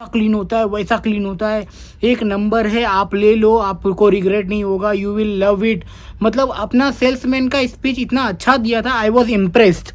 Clean होता है वैसा क्लीन होता है, एक नंबर है। आप ले लो, आपको रिग्रेट नहीं होगा, यू विल लव इट। मतलब अपना सेल्समैन का स्पीच इतना अच्छा दिया था, आई वॉज इम्प्रेस्ड।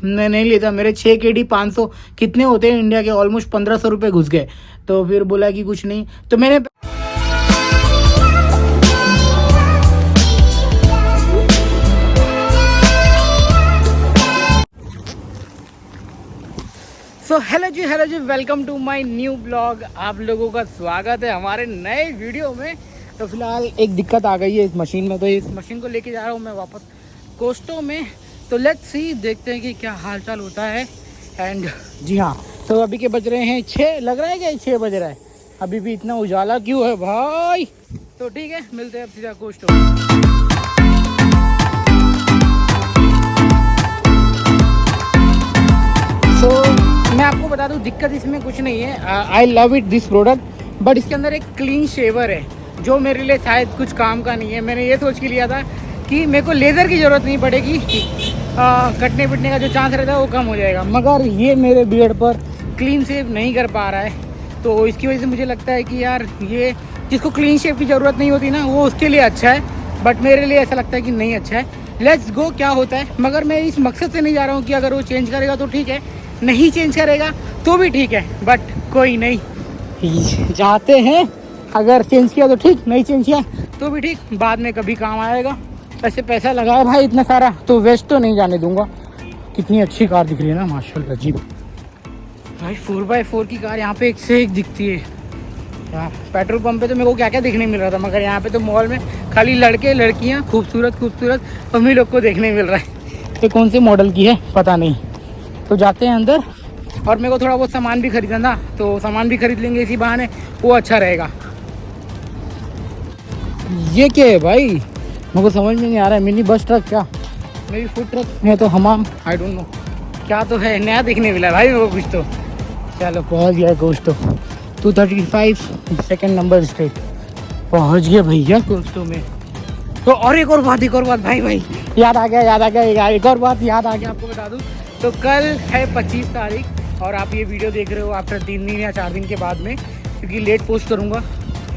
मैं नहीं लेता, मेरे 6 KD 500 कितने होते हैं इंडिया के, ऑलमोस्ट 1500 रुपये घुस गए। तो फिर बोला कि कुछ नहीं, तो मैंने hello ji, welcome to my new blog. आप लोगों का स्वागत है हमारे नए वीडियो में। तो फिलहाल एक दिक्कत आ गई है इस मशीन में, तो इस मशीन को लेके जा रहा हूँ मैं वापस कोस्टो में। तो लेट्स सी, देखते हैं कि क्या हालचाल होता है। एंड जी हाँ, तो अभी के बज रहे हैं 6, लग रहा है क्या 6 बज रहा है? अभी भी इतना उजाला क्यों है भाई? तो ठीक है, मिलते हैं अब सीधा कोस्टो में। मैं आपको बता दूं, दिक्कत इसमें कुछ नहीं है। I love it this product, but इसके अंदर एक क्लीन शेवर है जो मेरे लिए शायद कुछ काम का नहीं है। मैंने ये सोच के लिया था कि मेरे को लेज़र की ज़रूरत नहीं पड़ेगी, कटने पिटने का जो चांस रहता है वो कम हो जाएगा, मगर ये मेरे बियर्ड पर क्लीन शेव नहीं कर पा रहा है। तो इसकी वजह से मुझे लगता है कि यार ये जिसको क्लीन शेव की ज़रूरत नहीं होती ना, वो उसके लिए अच्छा है, बट मेरे लिए ऐसा लगता है कि नहीं अच्छा है। लेट्स गो, क्या होता है। मगर मैं इस मकसद से नहीं जा रहा हूँ कि अगर वो चेंज करेगा तो ठीक है, नहीं चेंज करेगा तो भी ठीक है, बट कोई नहीं, जाते हैं। अगर चेंज किया तो ठीक, नहीं चेंज किया तो भी ठीक, बाद में कभी काम आएगा। ऐसे पैसा लगाया भाई इतना सारा, तो वेस्ट तो नहीं जाने दूंगा। कितनी अच्छी कार दिख रही है ना, माशाल्लाह जी भाई। 4x4 की कार यहाँ पे एक से एक दिखती है। यहाँ पेट्रोल पंप पे तो मेरे को क्या क्या देखने मिल रहा था, मगर यहाँ पे तो मॉल में खाली लड़के लड़कियाँ खूबसूरत हम ही लोग को देखने मिल रहा है। तो कौन से मॉडल की है पता नहीं। तो जाते हैं अंदर, और मेरे को थोड़ा बहुत सामान भी खरीदना था, तो सामान भी खरीद लेंगे इसी बहाने, वो अच्छा रहेगा। ये क्या है भाई, मेरे को समझ में नहीं आ रहा है। मिनी बस ट्रक क्या, मेरी फूड ट्रक है तो हमाम, आई डोंट नो क्या तो है, नया दिखने मिला भाई मेरे को कुछ तो। चलो पहुँच गया कोस्टो, 235 2nd नंबर स्ट्रीट, पहुँच गया भैया कोस्टो में। तो और एक और बात भाई याद आ गया एक और बात याद आ गया, आपको बता दूँ। तो कल है 25 तारीख, और आप ये वीडियो देख रहे हो आफ्टर 3 दिन या 4 दिन के बाद में, क्योंकि लेट पोस्ट करूँगा।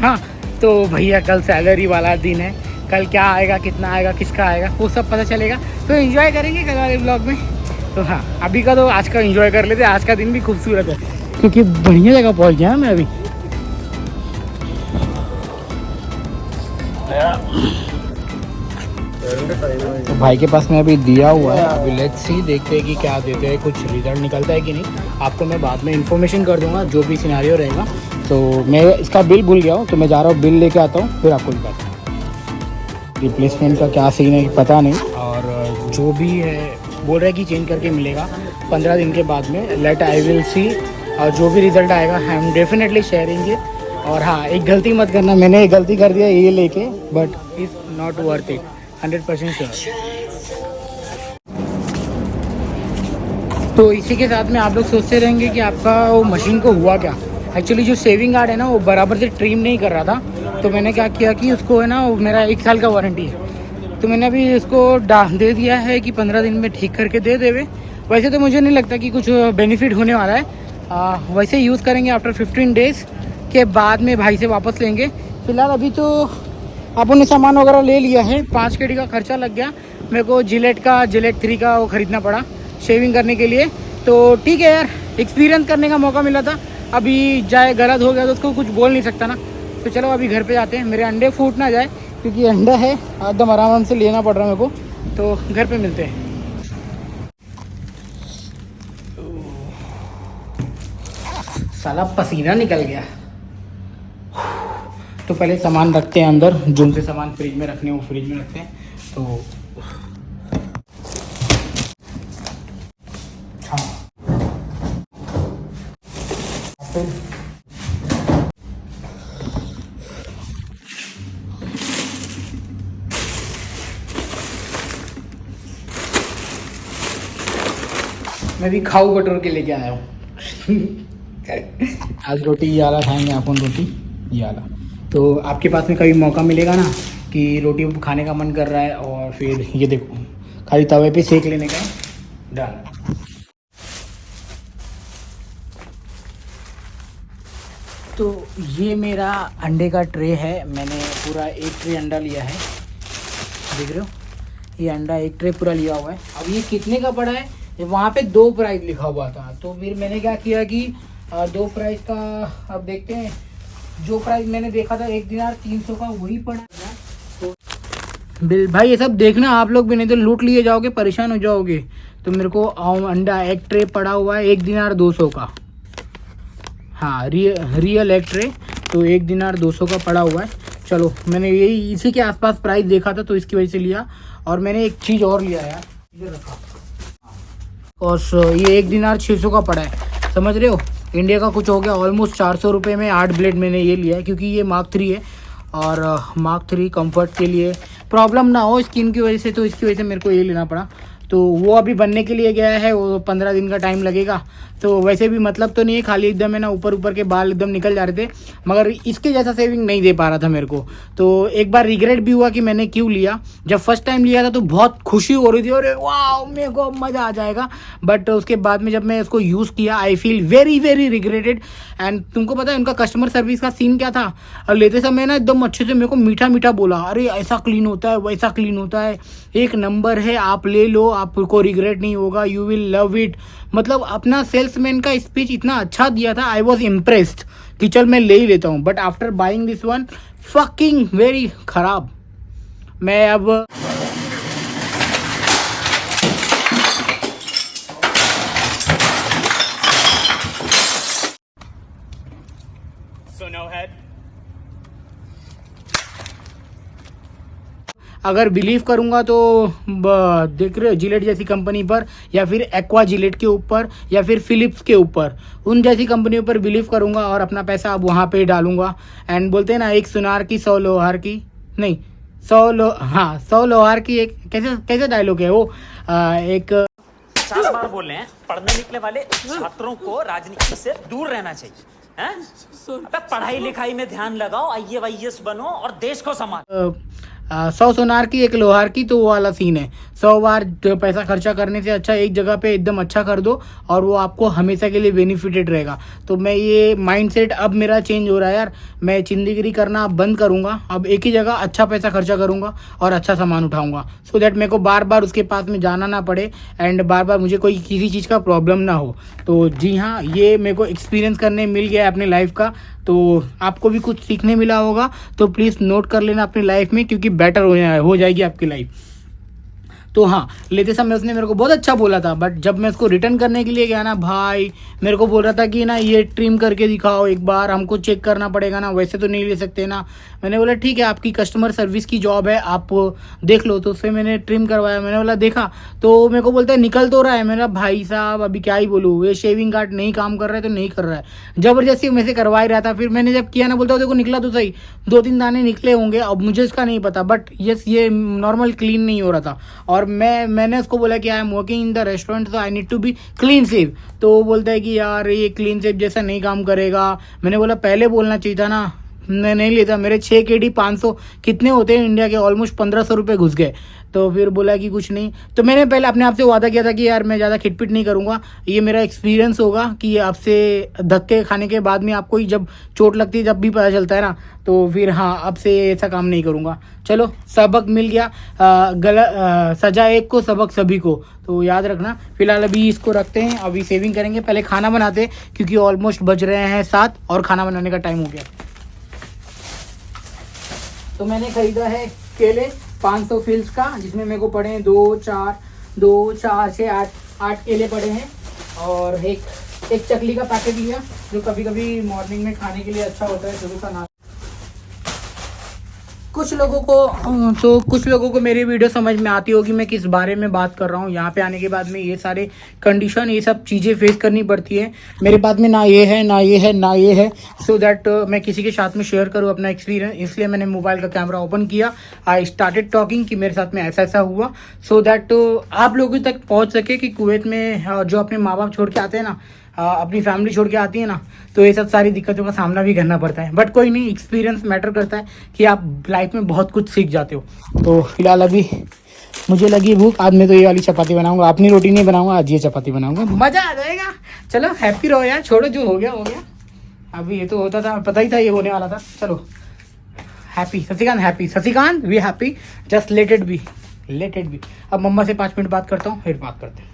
हाँ, तो भैया कल सैलरी वाला दिन है। कल क्या आएगा, कितना आएगा, किसका आएगा, वो सब पता चलेगा। तो एंजॉय करेंगे कल वाले ब्लॉग में। तो हाँ, अभी का तो आज का एंजॉय कर लेते। आज का दिन भी खूबसूरत है, क्योंकि बढ़िया जगह पहुँच गया मैं अभी। तो भाई के पास में अभी दिया हुआ है, अभी लेट्स सी, देखते हैं कि क्या देते हैं, कुछ रिजल्ट निकलता है कि नहीं। आपको मैं बाद में इन्फॉर्मेशन कर दूंगा जो भी सिनेरियो रहेगा। तो मैं इसका बिल भूल गया हूँ, तो मैं जा रहा हूँ, बिल लेके आता हूँ, फिर आपको बताता हूँ रिप्लेसमेंट का क्या सीन है पता नहीं। और जो भी है बोल रहे हैं कि चेंज करके मिलेगा 15 दिन के बाद में। लेट आई विल सी, और जो भी रिजल्ट आएगा I am definitely sharing it. और हाँ, एक गलती मत करना, मैंने एक गलती कर दिया ये लेके, but it's not worth it, 100% sure. तो इसी के साथ में आप लोग सोचते रहेंगे कि आपका वो मशीन को हुआ क्या। एक्चुअली जो सेविंग गार्ड है ना, वो बराबर से ट्रिम नहीं कर रहा था। तो मैंने क्या किया कि उसको है ना, मेरा 1 साल का वारंटी है, तो मैंने अभी इसको दे दिया है कि 15 दिन में ठीक करके दे देवे। वैसे तो मुझे नहीं लगता कि कुछ बेनिफिट होने वाला है। वैसे यूज़ करेंगे आफ्टर 15 डेज़ के बाद में भाई से वापस लेंगे। फिलहाल अभी तो अपन ने सामान वगैरह ले लिया है। 5 KD का खर्चा लग गया मेरे को, जिलेट 3 का वो ख़रीदना पड़ा शेविंग करने के लिए। तो ठीक है यार, एक्सपीरियंस करने का मौका मिला था। अभी जाए गलत हो गया तो उसको कुछ बोल नहीं सकता ना। तो चलो अभी घर पे जाते हैं, मेरे अंडे फूट ना जाए, क्योंकि अंडा है एकदम आराम से लेना पड़ रहा है मेरे को। तो घर पे मिलते हैं। साला पसीना निकल गया। तो पहले सामान रखते हैं अंदर, जो से सामान फ्रिज में रखने वो फ्रिज में रखते हैं। तो हाँ, मैं भी खाऊ बटोर के लेके आया हूँ। आज रोटी ये वाला खाएंगे अपन, रोटी ये वाला। तो आपके पास में कभी मौका मिलेगा ना कि रोटी खाने का मन कर रहा है, और फिर ये देखो खाली तवे पे सेक लेने का, डन। तो ये मेरा अंडे का ट्रे है, मैंने पूरा एक ट्रे अंडा लिया है, देख रहे हो, ये अंडा एक ट्रे पूरा लिया हुआ है। अब ये कितने का पड़ा है, वहाँ पे 2 प्राइस लिखा हुआ था, तो फिर मैंने क्या किया कि 2 प्राइस का अब देखते हैं। जो प्राइस मैंने देखा था 1 दिनार 300 का, वही पड़ा था। तो बिल भाई ये सब देखना आप लोग भी, नहीं तो लूट लिए जाओगे, परेशान हो जाओगे। तो मेरे को अंडा एक ट्रे पड़ा हुआ है 1 दिनार 200 का, हाँ रियल एक ट्रे, तो 1 दिनार 200 का पड़ा हुआ है। चलो मैंने यही इसी के आसपास प्राइस देखा था तो इसकी वजह से लिया। और मैंने एक चीज़ और लिया यार, ये रखा, और ये 1 दिनार 600 का पड़ा है, समझ रहे हो, इंडिया का कुछ हो गया ऑलमोस्ट 400 रुपये में 8 ब्लेड मैंने ये लिया है, क्योंकि ये मार्क 3 है और मार्क 3 कंफर्ट के लिए प्रॉब्लम ना हो स्किन की वजह से, तो इसकी वजह से मेरे को ये लेना पड़ा। तो वो अभी बनने के लिए गया है, वो 15 दिन का टाइम लगेगा। तो वैसे भी मतलब तो नहीं है, खाली एकदम है ना ऊपर ऊपर के बाल एकदम निकल जा रहे थे, मगर इसके जैसा सेविंग नहीं दे पा रहा था मेरे को। तो एक बार रिग्रेट भी हुआ कि मैंने क्यों लिया। जब फर्स्ट टाइम लिया था तो बहुत खुशी हो रही थी, अरे वाह मेरे को मज़ा आ जाएगा, बट उसके बाद में जब मैं इसको यूज़ किया I feel very very regretted. And तुमको पता है उनका कस्टमर सर्विस का सीन क्या था, और लेते समय ना एकदम अच्छे से मेरे को मीठा मीठा बोला, अरे ऐसा क्लीन होता है वैसा क्लीन होता है, एक नंबर है, आप ले लो, आपको रिग्रेट नहीं होगा, यू विल लव इट। मतलब अपना सेल्समैन का स्पीच इतना अच्छा दिया था, आई वॉज इम्प्रेस्ड कि चल मैं ले ही लेता हूँ। But after buying this one fucking very खराब। मैं अब अगर बिलीव करूंगा तो देख रहे हो जिलेट जैसी कंपनी पर, या फिर एक्वा जिलेट के ऊपर, या फिर फिलिप्स के ऊपर, उन जैसी कंपनियों पर बिलीव करूंगा और अपना पैसा अब वहाँ पे डालूंगा। एंड बोलते हैं ना, एक सुनार की 100 लोहार की, नहीं 100 लोहार की एक, कैसे कैसे डायलॉग है वो, एक 50 बार बोल रहे हैं, पढ़ने निकले वाले छात्रों को राजनीति से दूर रहना चाहिए, हैं? अबे पढ़ाई लिखाई में ध्यान लगाओ, IAS बनो और देश को संभालो। 100 सोनार की 1 लोहार की, तो वो वाला सीन है। 100 बार पैसा खर्चा करने से अच्छा एक जगह पे एकदम अच्छा कर दो, और वो आपको हमेशा के लिए बेनिफिटेड रहेगा। तो मैं ये माइंडसेट अब मेरा चेंज हो रहा है यार, मैं चिंदीगिरी करना अब बंद करूँगा, अब एक ही जगह अच्छा पैसा खर्चा करूँगा और अच्छा सामान उठाऊँगा, सो दैट मेरे को बार बार उसके पास में जाना ना पड़े, एंड बार बार मुझे कोई किसी चीज़ का प्रॉब्लम ना हो। तो जी हाँ, ये मेरे को एक्सपीरियंस करने मिल गया है अपने लाइफ का, तो आपको भी कुछ सीखने मिला होगा, तो प्लीज़ नोट कर लेना अपनी लाइफ में, क्योंकि बेटर हो जाएगी आपकी लाइफ। तो हाँ, लेते समय उसने मेरे को बहुत अच्छा बोला था, बट जब मैं उसको रिटर्न करने के लिए गया ना भाई, मेरे को बोल रहा था कि ना ये ट्रिम करके दिखाओ एक बार, हमको चेक करना पड़ेगा ना, वैसे तो नहीं ले सकते ना। मैंने बोला ठीक है, आपकी कस्टमर सर्विस की जॉब है, आप देख लो। तो उससे मैंने ट्रिम करवाया, मैंने बोला देखा, तो मेरे को बोलता है निकल तो रहा है। मेरा भाई साहब अभी क्या ही बोलूँ, ये शेविंग कार्ड नहीं काम कर रहा है तो नहीं कर रहा है, ज़बरदस्ती मैं से करवा ही रहा था। फिर मैंने जब किया ना, बोलता देखो निकला तो सही, 2-3 दाने निकले होंगे, अब मुझे इसका नहीं पता, बट यस ये नॉर्मल क्लीन नहीं हो रहा था। और मैंने उसको बोला कि I am working in the restaurant, तो I need to be clean shave. तो वो बोलता है कि यार ये क्लीन सेव जैसा नहीं काम करेगा। मैंने बोला पहले बोलना चाहिए था ना, मैं नहीं लेता। मेरे 6 KD 500 कितने होते हैं इंडिया के, ऑलमोस्ट 1500 रुपये घुस गए। तो फिर बोला कि कुछ नहीं, तो मैंने पहले अपने आप से वादा किया था कि यार मैं ज़्यादा खिटपिट नहीं करूँगा, ये मेरा एक्सपीरियंस होगा कि आपसे धक्के खाने के बाद में आपको ही जब चोट लगती है जब भी पता चलता है ना, तो फिर हाँ अब से ऐसा काम नहीं करूँगा। चलो सबक मिल गया, सजा एक को सबक सभी को, तो याद रखना। फिलहाल अभी इसको रखते हैं, अभी सेविंग करेंगे, पहले खाना बनाते हैं क्योंकि ऑलमोस्ट बज रहे हैं 7 और खाना बनाने का टाइम हो गया। तो मैंने खरीदा है केले 500 फिल्स का, जिसमें मेरे को पड़े हैं 2 4 6 8 केले पड़े हैं, और एक चकली का पैकेट लिया जो कभी कभी मॉर्निंग में खाने के लिए अच्छा होता है, सुबह का नाश्ता। कुछ लोगों को मेरी वीडियो समझ में आती होगी मैं किस बारे में बात कर रहा हूँ। यहाँ पे आने के बाद में ये सारे कंडीशन, ये सब चीज़ें फेस करनी पड़ती है। मेरे पास में ना ये है ना ये है ना ये है, सो दैट मैं किसी के साथ में शेयर करूँ अपना एक्सपीरियंस, इसलिए मैंने मोबाइल का कैमरा ओपन किया, आई स्टार्टेड टॉकिंग कि मेरे साथ में ऐसा ऐसा हुआ, सो दैट आप लोगों तक पहुँच सके कि कुवैत में जो अपने माँ बाप छोड़ के आते हैं ना, अपनी फैमिली छोड़ के आती है ना, तो ये सब सारी दिक्कतों का सामना भी करना पड़ता है। बट कोई नहीं, एक्सपीरियंस मैटर करता है कि आप लाइफ में बहुत कुछ सीख जाते हो। तो फिलहाल अभी मुझे लगी भूख, आज मैं तो ये वाली चपाती बनाऊंगा, अपनी रोटी नहीं बनाऊंगा, आज ये चपाती बनाऊंगा, मज़ा आ जाएगा। चलो हैप्पी रहो यार, छोड़ो जो हो गया हो गया। अभी ये तो होता था, पता ही था ये होने वाला था। चलो happy Shashikant, happy Shashikant, we happy, just let it be, let it be. अब मम्मा से 5 मिनट बात करता हूँ, फिर बात करते हैं।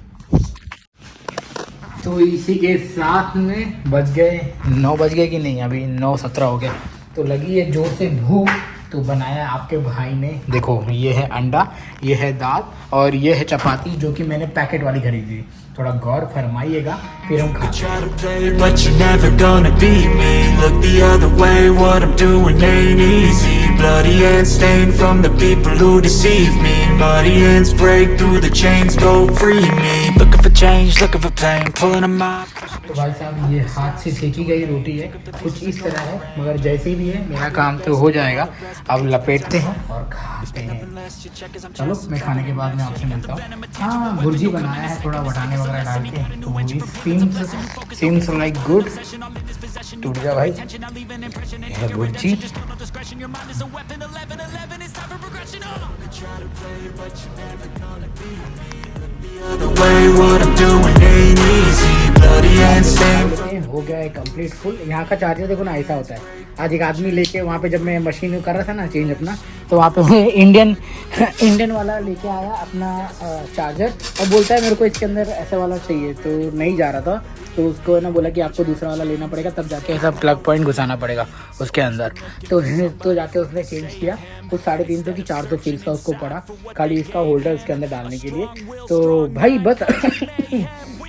तो इसी के साथ में बज गए 9 बज गए कि नहीं, अभी 9:17 हो गया। तो लगी है जोर से भूख, तो बनाया आपके भाई ने, देखो ये है अंडा, ये है दाल और ये है चपाती जो कि मैंने पैकेट वाली खरीदी। थोड़ा गौर फरमाइएगा, फिर हम खाते हैं। Try to play, but you're never gonna beat me. Look the other way, what I'm doing ain't easy. Bloody hands stained from the people who deceive me. Muddy hands break through the chains, go free me. Looking for change, looking for pain, pulling them up. तो भाई साहब ये हाथ से सेकी गई रोटी है, कुछ इस तरह है, मगर जैसे भी है मेरा काम तो हो जाएगा। अब लपेटते हैं और खाते हैं। चलो मैं खाने के बाद में आपसे मिलता हूँ। हाँ भुर्जी बनाया है, थोड़ा बटाने वगैरह डाल के, तो सीम्स लाइक गुड। टूट गया भाई, ये bhurji. The way what I'm doing ain't easy. Bloody hands stained. हो गया है कंप्लीट फुल। यहाँ का चार्जर देखो ना ऐसा होता है। आज एक आदमी लेके वहाँ पे, जब मैं मशीन कर रहा था ना चेंज अपना, तो वहाँ पे इंडियन वाला लेके आया अपना चार्जर, और बोलता है मेरे को इसके अंदर ऐसा वाला चाहिए, तो नहीं जा रहा था, तो उसको ना बोला कि आपको दूसरा वाला लेना पड़ेगा, तब जाके ऐसा प्लग पॉइंट घुसाना पड़ेगा उसके अंदर। तो जाके उसने चेंज किया, कुछ 350 की 400 फील्स का उसको पड़ा, खाली इसका होल्डर उसके अंदर डालने के लिए। तो भाई बस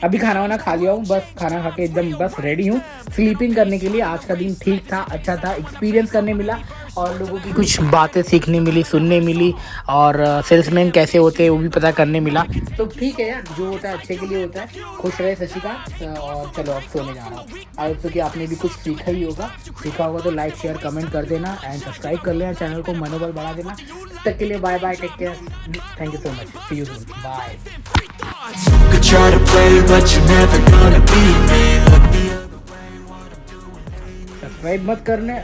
अभी खाना वाना खा लिया हूँ, बस खाना खा के एकदम बस रेडी हूँ स्लीपिंग करने के लिए। आज का दिन ठीक था, अच्छा था, एक्सपीरियंस करने मिला और लोगों की कुछ बातें सीखने मिली, सुनने मिली, और सेल्समैन कैसे होते हैं वो भी पता करने मिला। तो ठीक है यार, जो होता है अच्छे के लिए होता है। खुश रहे शशिकांत, और चलो अब सोने जा रहा हूँ। आज तो कि आपने भी कुछ सीखा ही होगा, तो लाइक शेयर कमेंट कर देना एंड सब्सक्राइब कर लेना, चैनल को मनोबल बढ़ा देना। तब तक के लिए bye bye, take care, thank you so much, see you soon, bye. Could try to play, but you're never gonna beat me. Look the other way, what I'm doing ain't easy. Subscribe मत करने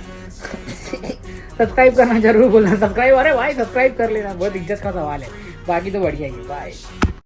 subscribe करना जरूर बोलना। Subscribe, अरे भाई subscribe कर लेना, बहुत इज्जत का सवाल है, बाकी तो बढ़िया ही है। बाय।